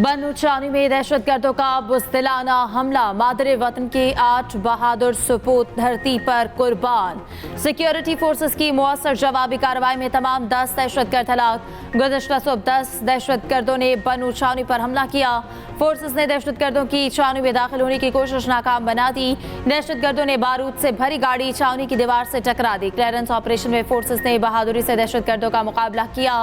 बन्नू चानी में दहशतगर्दों का बुज़दिलाना हमला, मादरे वतन के 8 बहादुर सपूत धरती पर कुर्बान। सिक्योरिटी फोर्सेस की मुअस्सर जवाबी कार्रवाई में तमाम 10 दहशतगर्द हलाक। गुज़श्ता सुबह 10 दहशतगर्दों ने बन्नू चानी पर हमला किया। फोर्सेस ने दहशतगर्दों की छावनी में दाखिल होने की कोशिश नाकाम बना दी। दहशतगर्दों ने बारूद से भरी गाड़ी छावनी की दीवार से टकरा दी। क्लियरेंस ऑपरेशन में फोर्सेस ने बहादुरी से दहशतगर्दों का मुकाबला किया।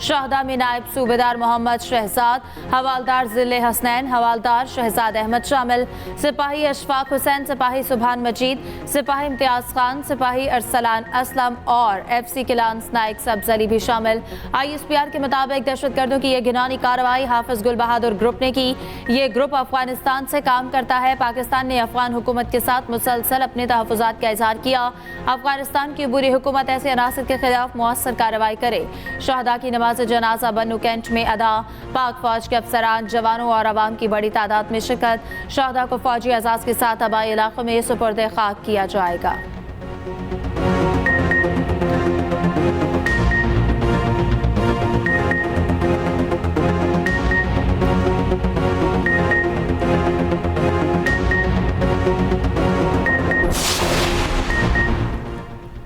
शाहदा में नायब सूबेदार मोहम्मद शहजाद, हवालदार जिले हसनैन, हवालदार शहजाद अहमद शामिल, सिपाही अशफाक हुसैन, सिपाही सुभान मजीद, सिपाही इम्तियाज खान, सिपाही अरसलान असलम और FC के लांस नायक सब्ज अली भी शामिल। ISPR के मुताबिक दहशतगर्दों की यह घिनौनी कार्रवाई हाफिज गुल बहादुर ग्रुप ने की। ये ग्रुप अफगानिस्तान से काम करता है। पाकिस्तान ने अफगान हुकूमत के साथ मुसलसल अपने तहफ़्फ़ुज़ात का इजहार किया। अफगानिस्तान की बुरी हुकूमत ऐसे अनासर के खिलाफ मुअस्सर कार्रवाई करे। शहदा की नमाज जनाजा बन्नू कैंट में अदा, पाक फौज के अफसरान, जवानों और अवाम की बड़ी तादाद में शिरकत। शहदा को फौजी एजाज के साथ आबाई इलाकों में सुपुर्द खाक किया जाएगा।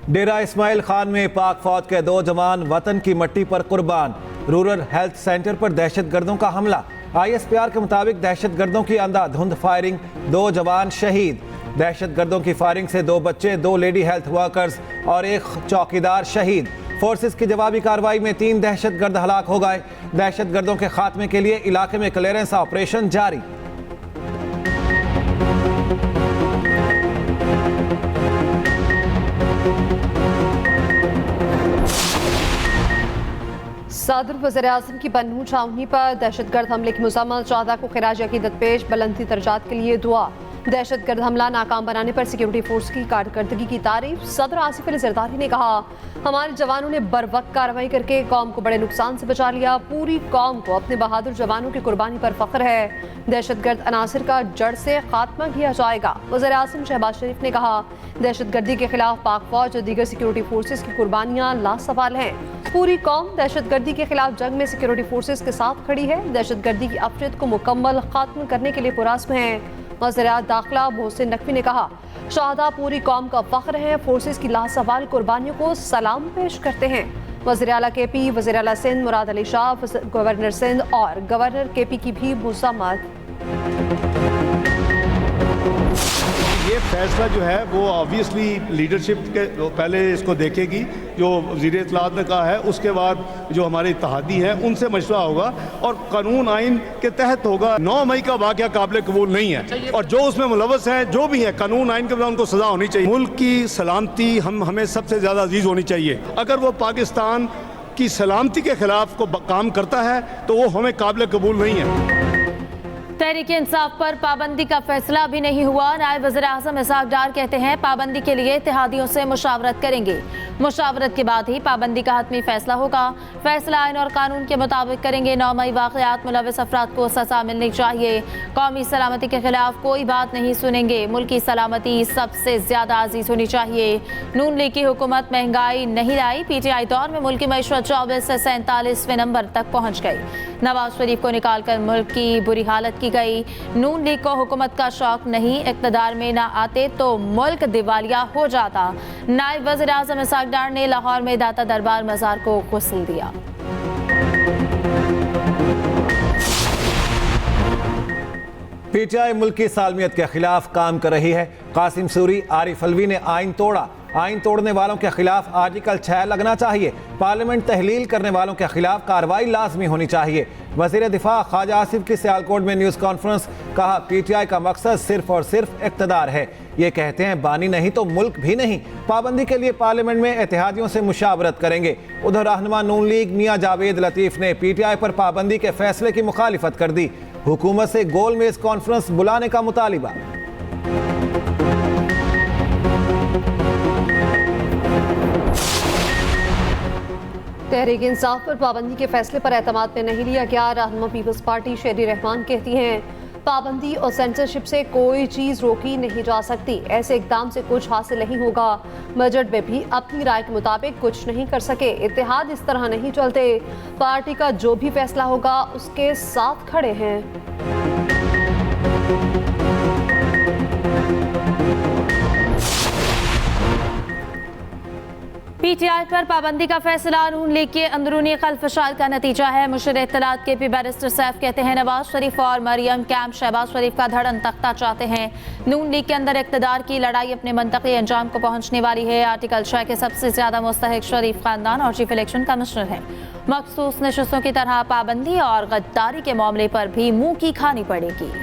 डेरा इस्माइल खान में पाक फौज के 2 जवान वतन की मट्टी पर कुर्बान। रूरल हेल्थ सेंटर पर दहशतगर्दों का हमला। ISPR के मुताबिक दहशतगर्दों की अंधाधुंध फायरिंग, 2 जवान शहीद। दहशतगर्दों की फायरिंग से 2 बच्चे, 2 लेडी हेल्थ वर्कर्स और 1 चौकीदार शहीद। फोर्सेस की जवाबी कार्रवाई में 3 दहशतगर्द हलाक हो गए। दहशतगर्दों के खात्मे के लिए इलाके में क्लियरेंस ऑपरेशन जारी। सदर वज़ीर-ए-आज़म की बन्नू छावनी पर दहशतगर्द हमले की मज़म्मत। शाहदा को खिराज अक़ीदत पेश, बुलंदी दर्जात के लिए दुआ। दहशतगर्द हमला नाकाम बनाने पर सिक्योरिटी फोर्स की कारकर्दगी की तारीफ। सदर आसिफ अली ज़रदारी ने कहा, हमारे जवानों ने बरवक्त कार्रवाई करके कौम को बड़े नुकसान से बचा लिया। पूरी कौम को अपने बहादुर जवानों की कुर्बानी पर फख्र है। दहशतगर्द अनासर का जड़ से खात्मा किया जाएगा। वज़ीर-ए-आज़म शहबाज शरीफ ने कहा, दहशतगर्दी के खिलाफ पाक फौज और दीगर सिक्योरिटी फोर्सेस की कुर्बानियाँ लासवाल हैं। पूरी कौम दहशतगर्दी के खिलाफ जंग में सिक्योरिटी फोर्सेस के साथ खड़ी है। दहशतगर्दी की अफरीत को मुकम्मल खात्मा करने के लिए पुरअज़्म है। वज़ीर दाखिला मोहसिन नकवी ने कहा, शहदा पूरी कौम का फ़ख्र है। फोर्सेस की लासवाल कुर्बानियों को सलाम पेश करते हैं। वज़ीर आला KP, वज़ीर आला सिंध मुराद अली शाह, गवर्नर सिंध और गवर्नर KP की भी मज़म्मत। ये फैसला जो है वो ऑब्वियसली लीडरशिप के पहले इसको देखेगी। जो वज़ीर इत्तलात ने कहा है उसके बाद जो हमारे इत्तेहादी हैं उनसे मशवरा होगा और कानून आइन के तहत होगा। 9 मई का वाक़या काबिल कबूल नहीं है और जो उसमें मुलव्वस हैं जो भी है कानून आइन के बाद उनको सज़ा होनी चाहिए। मुल्क की सलामती हमें सबसे ज़्यादा अजीज़ होनी चाहिए। अगर वो पाकिस्तान की सलामती के खिलाफ को काम करता है तो वो हमें काबिल कबूल नहीं है। तहरीक इंसाफ पर पाबंदी का फैसला अभी नहीं हुआ। नायब वज़ीर-ए-आज़म इसहाक डार कहते हैं, पाबंदी के लिए इत्तेहादियों से मुशावरत करेंगे। मुशावरत के बाद ही पाबंदी का हतमी फैसला होगा। फैसला आइन और कानून के मुताबिक करेंगे। 9 मई वाक़यात मुलव्वस अफराद को सज़ा मिलनी चाहिए। कौमी सलामती के खिलाफ कोई बात नहीं सुनेंगे। मुल्क की सलामती सबसे ज़्यादा अजीज़ होनी चाहिए। नून लीग की हुकूमत महंगाई नहीं लाई। PTI दौर में मुल्क की मईशत 24 से 47वें नंबर तक पहुँच गई। नवाज शरीफ को निकाल कर मुल्क की बुरी हालत की गई। नून लीग को हुकूमत का शौक नहीं, इक़्तिदार में ना आते तो मुल्क दिवालिया हो जाता। नायब वज़ीर-ए-आज़म इसहाक डार ने लाहौर में दाता दरबार मज़ार को गुस्ल दिया। PTI मुल्क की सालमियत के खिलाफ काम कर रही है। कासिम सूरी, आरिफ अलवी ने आइन तोड़ा। आइन तोड़ने वालों के खिलाफ आर्टिकल 6 लगना चाहिए। पार्लियामेंट तहलील करने वालों के खिलाफ कार्रवाई लाजमी होनी चाहिए। वज़ीर दिफा ख्वाजा आसिफ की सियालकोट में न्यूज़ कॉन्फ्रेंस। कहा, PTI का मकसद सिर्फ और सिर्फ इक़्तिदार है। ये कहते हैं बानी नहीं तो मुल्क भी नहीं। पाबंदी के लिए पार्लियामेंट में इत्तेहादियों से मुशावरत करेंगे। उधर रहनुमा नून लीग मियाँ जावेद लतीफ़ ने PTI पर पाबंदी के फैसले की मुखालिफत कर दी। हुकूमत से गोल मेज कॉन्फ्रेंस बुलाने का मुतालिबा। तहरीक इंसाफ पर पाबंदी के फैसले पर एतमाद में नहीं लिया गया। रहनुमा पीपल्स पार्टी शेरी रहमान कहती हैं, पाबंदी और सेंसरशिप से कोई चीज रोकी नहीं जा सकती। ऐसे इकदाम से कुछ हासिल नहीं होगा। बजट में भी अपनी राय के मुताबिक कुछ नहीं कर सके। इत्तेहाद इस तरह नहीं चलते। पार्टी का जो भी फैसला होगा उसके साथ खड़े हैं। पीटीआई पर पाबंदी का फैसला नून लीग के अंदरूनी खलफशाल का नतीजा है। मुशीर इत्तलात केपी बैरिस्टर सैफ कहते हैं नवाज शरीफ और मरियम कैंप शहबाज शरीफ का धड़न तख्ता चाहते हैं। नून लीग के अंदर इक़्तिदार की लड़ाई अपने मंतक़ी अंजाम को पहुंचने वाली है। आर्टिकल 6 के सबसे ज्यादा मुस्तहिक शरीफ खानदान और चीफ इलेक्शन कमिश्नर हैं। मखसूस नशस्तों की तरह पाबंदी और गद्दारी के मामले पर भी मुंह की खानी पड़ेगी।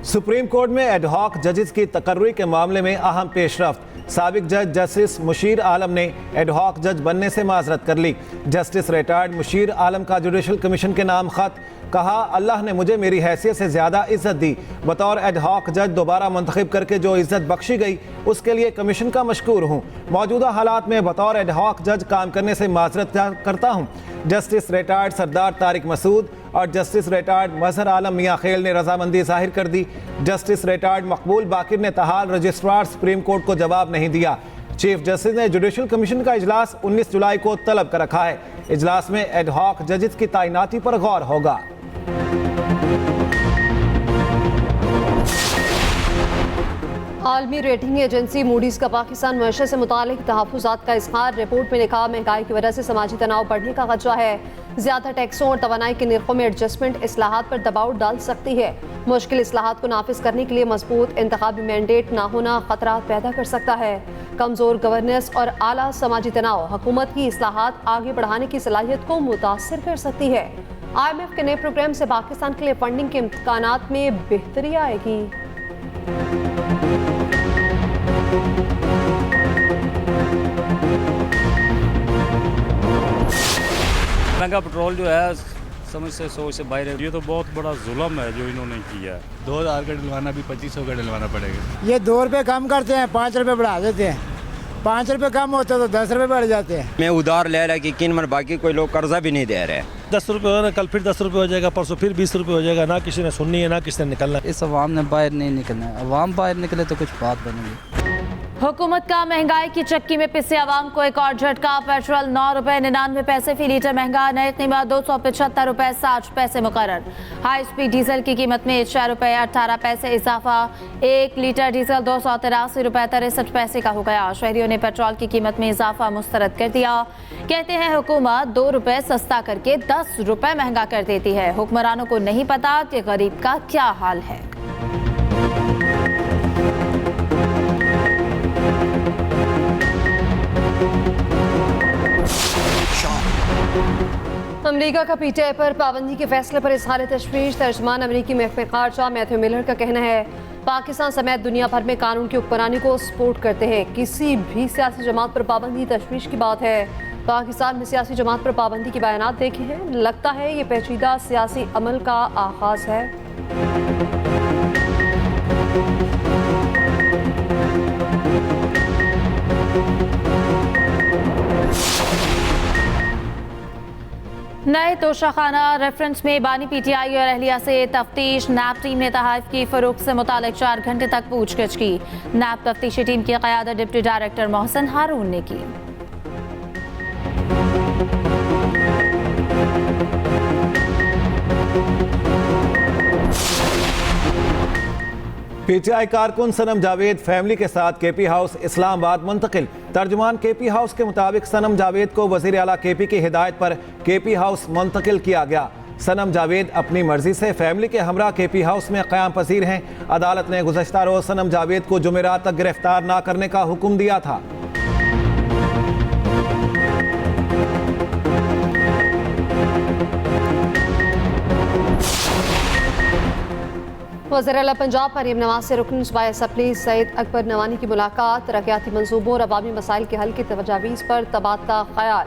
सुप्रीम कोर्ट में एडहॉक जजेस की तकर्री के मामले में अहम पेशरफ्त। साबिक जज जस्टिस मुशीर आलम ने एडहॉक जज बनने से माजरत कर ली। जस्टिस रिटायर्ड मुशीर आलम का जुडिशल कमीशन के नाम खत। कहा, अल्लाह ने मुझे मेरी हैसियत से ज़्यादा इज्जत दी। बतौर एडहॉक जज दोबारा मुंतखब करके जो इज्जत बख्शी गई उसके लिए कमीशन का मशकूर हूँ। मौजूदा हालात में बतौर एडहॉक जज काम करने से माजरत करता हूँ। जस्टिस रिटायर्ड सरदार तारिक मसूद और जस्टिस रिटायर्ड मजहर आलम मियाँ खेल ने रजामंदी जाहिर कर दी। जस्टिस रिटायर्ड मकबूल बाकिर ने तहाल रजिस्ट्रार सुप्रीम कोर्ट को जवाब नहीं दिया। चीफ जस्टिस ने जुडिशल कमीशन का इजलास 19 जुलाई को तलब कर रखा है। इजलास में एडहॉक जजेस की तैनाती पर गौर होगा। आलमी रेटिंग एजेंसी मूडीज़ का पाकिस्तान मईशत से मुतालिक तहफ़्फ़ुज़ात का इज़हार। रिपोर्ट में लिखा, महंगाई की वजह से समाजी तनाव बढ़ने का खदशा है। ज़्यादा टैक्सों और तवानाई के निर्खों में एडजस्टमेंट इस्लाहात पर दबाव डाल सकती है। मुश्किल इस्लाहात को नाफिज करने के लिए मजबूत इंतखाबी मैंडेट ना होना खतरा पैदा कर सकता है। कमज़ोर गवर्नेंस और आला समाजी तनाव हुकूमत की इस्लाहात आगे बढ़ाने की सलाहियत को मुतासर कर सकती है। IMF के नए प्रोग्राम से पाकिस्तान के लिए फंडिंग के इम्कानात में बेहतरी आएगी। महंगा पेट्रोल जो है समझ से सोच से बाहर है। ये तो बहुत बड़ा जुल्म है जो इन्होंने किया है। 2000 का डलवाना भी 2500 का डलवाना पड़ेगा। ये 2 रुपये कम करते हैं, 5 रुपये बढ़ा देते हैं। 5 रुपये कम होते तो 10 रुपये बढ़ जाते हैं। मैं उधार ले रहा है कि किन मन, बाकी कोई लोग कर्जा भी नहीं दे रहे। 10 रुपये हो रहा है, कल फिर 10 रुपये हो जाएगा, परसों फिर 20 रुपये हो जाएगा। ना किसी ने सुननी है ना किसी ने निकलना। इस अवाम ने बाहर नहीं निकलना है। अवाम बाहर निकले तो कुछ बात बनेगी। हुकूमत का महंगाई की चक्की में पिसे आवाम को एक और झटका। पेट्रोल 9 रुपये 99 पैसे फी लीटर महंगा। नई कीमत 275 रुपये 60 पैसे मुकर्रर। हाई स्पीड डीजल की कीमत में 6 रुपये 18 पैसे इजाफा। 1 लीटर डीजल 283 रुपये 63 पैसे का हो गया। शहरियों ने पेट्रोल की कीमत में इजाफा मुस्तरद कर दिया। कहते हैं हुकूमत 2 रुपये सस्ता करके 10 रुपये महंगा कर देती है। हुक्मरानों को नहीं पता कि गरीब का क्या हाल है। अमेरिका का पीटीआई पर पाबंदी के फैसले पर इजहार तशवीश। तर्जमान अमेरिकी महकमे खारजा मैथ्यू मिलर का कहना है, पाकिस्तान समेत दुनिया भर में कानून की हुक्मरानी को सपोर्ट करते हैं। किसी भी सियासी जमात पर पाबंदी तशवीश की बात है। पाकिस्तान में सियासी जमात पर पाबंदी के बयानात देखे हैं। लगता है ये पेचीदा सियासी अमल का आगाज है। नए तोशाखाना रेफरेंस में बानी पीटीआई और अहलिया से तफ्तीश। नैब टीम ने तहाइफ की फरोख्त से मुतालिक 4 घंटे तक पूछगिछ की। नैब तफ्तीशी टीम की क़यादत डिप्टी डायरेक्टर मोहसिन हारून ने की। पीटीआई कारकुन सनम जावेद फैमिली के साथ केपी हाउस इस्लामाबाद मुंतकिल। तर्जुमान केपी हाउस के मुताबिक सनम जावेद को वज़ीर आला केपी की हिदायत पर केपी हाउस मुंतकिल किया गया। सनम जावेद अपनी मर्जी से फैमिली के हमरा केपी हाउस में क़याम पसीर हैं। अदालत ने गुज़श्ता रोज़ सनम जावेद को जुमेरात तक गिरफ्तार न करने का हुक्म दिया था। वज़ीर आला पंजाब मरीम नवाज से रुकन सूबाई असम्बली सईद अकबर नवानी की मुलाकात। तरक्याती मंसूबों और अवामी मसाइल के हल की तजावीज़ पर तबादला ख्याल।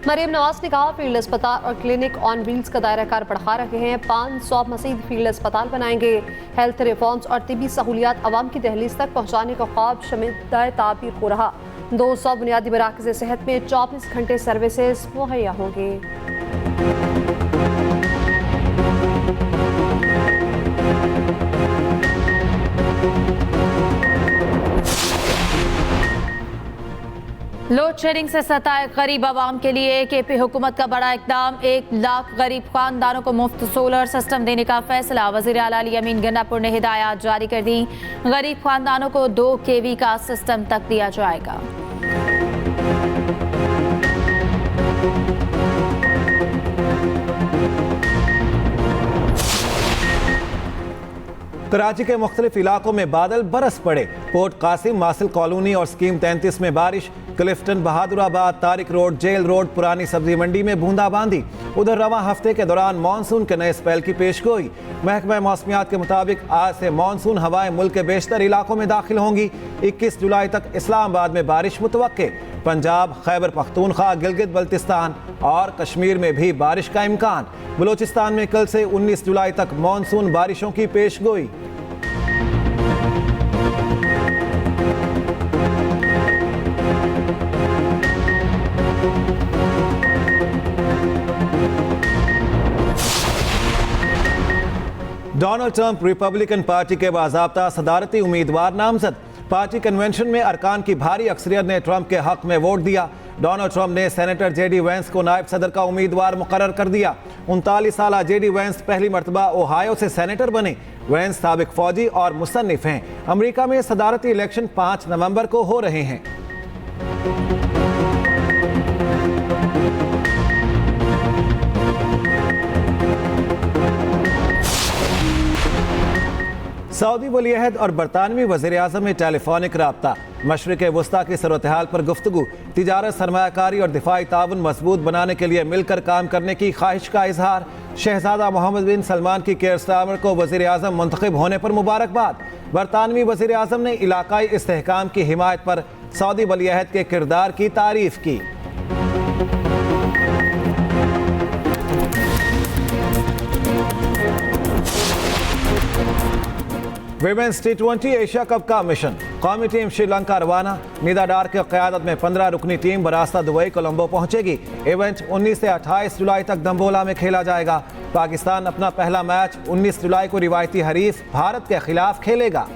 मरीम नवाज ने कहा, फील्ड अस्पताल और क्लिनिक ऑन व्हील्स का दायरा कार बढ़ा रहे हैं। 500 मज़ीद फील्ड अस्पताल बनाएंगे। हेल्थ रिफॉर्म्स और तिबी सहूलियात अवाम की दहलीज तक पहुँचाने का ख्वाब शमीदाए ताबीर हो रहा। 200 बुनियादी मराकज़ सेहत में 24 घंटे सर्विसेज मुहैया होंगे। लोड शेडिंग से सताए गरीब आवाम के लिए केपी हुकूमत का बड़ा इकदाम। 1 लाख गरीब खानदानों को मुफ्त सोलर सिस्टम देने का फैसला। वज़ीर आला अली अमीन गन्नापुर ने हिदायत जारी कर दी। गरीब खानदानों को 2 kV का सिस्टम तक दिया जाएगा। कराची के मुख्तलिफ इलाकों में बादल बरस पड़े। पोर्ट कासिम, मासिल कॉलोनी और स्कीम 33 में बारिश। Clifton, Bahadurabad, Tariq road, jail road, Purani Sabzi मंडी में बूंदाबांदी। उधर रवां हफ्ते के दौरान मानसून के नए स्पेल की पेशगोई। महकमा मौसमियात के मुताबिक आज से मानसून हवाएं मुल्क के बेशतर इलाकों में दाखिल होंगी। 21 जुलाई तक इस्लामाबाद में बारिश मुतवक्के। पंजाब, खैबर पख्तूनख्वा, गिलगित बल्तिस्तान और कश्मीर में भी बारिश का इम्कान। बलूचिस्तान में कल से 19 जुलाई तक मानसून बारिशों की पेशगोई। डोनाल्ड ट्रंप रिपब्लिकन पार्टी के बाज़ाब्ता सदारती उम्मीदवार नामजद। पार्टी कन्वेंशन में अरकान की भारी अक्सरियत ने ट्रंप के हक में वोट दिया। डोनाल्ड ट्रंप ने सेनेटर जेडी वेंस को नायब सदर का उम्मीदवार मुकर्रर कर दिया। 39 साल जेडी वेंस पहली मरतबा ओहायो से सेनेटर बने। वेंस साबिक फौजी और मुसन्निफ हैं। अमेरिका में सदारती इलेक्शन 5 नवंबर को हो रहे हैं। सऊदी वलीअहद और बरतानवी वज़ीर-ए-आज़म में टेलीफोनिक राब्ता। मशरिक़ वस्ता की सूरत-ए-हाल पर गुफ्तगू। तिजारत, सरमायाकारी और दिफाई ताउन मजबूत बनाने के लिए मिलकर काम करने की ख्वाहिश का इजहार। शहजादा मोहम्मद बिन सलमान की केयर स्टारमर को वज़ीर-ए-आज़म मुंतखब होने पर मुबारकबाद। बरतानवी वज़ीर-ए-आज़म ने इलाकाई इस्तेहकाम की हिमायत पर सऊदी वलीअहद के किरदार की तारीफ की। विमेंस T20 एशिया कप का मिशन। कौमी टीम श्रीलंका रवाना। निदा डार की क़यादत में 15 रुकनी टीम बरास्ता दुबई कोलंबो पहुंचेगी। इवेंट 19 से 28 जुलाई तक दम्बोला में खेला जाएगा। पाकिस्तान अपना पहला मैच 19 जुलाई को रिवायती हरीफ भारत के खिलाफ खेलेगा।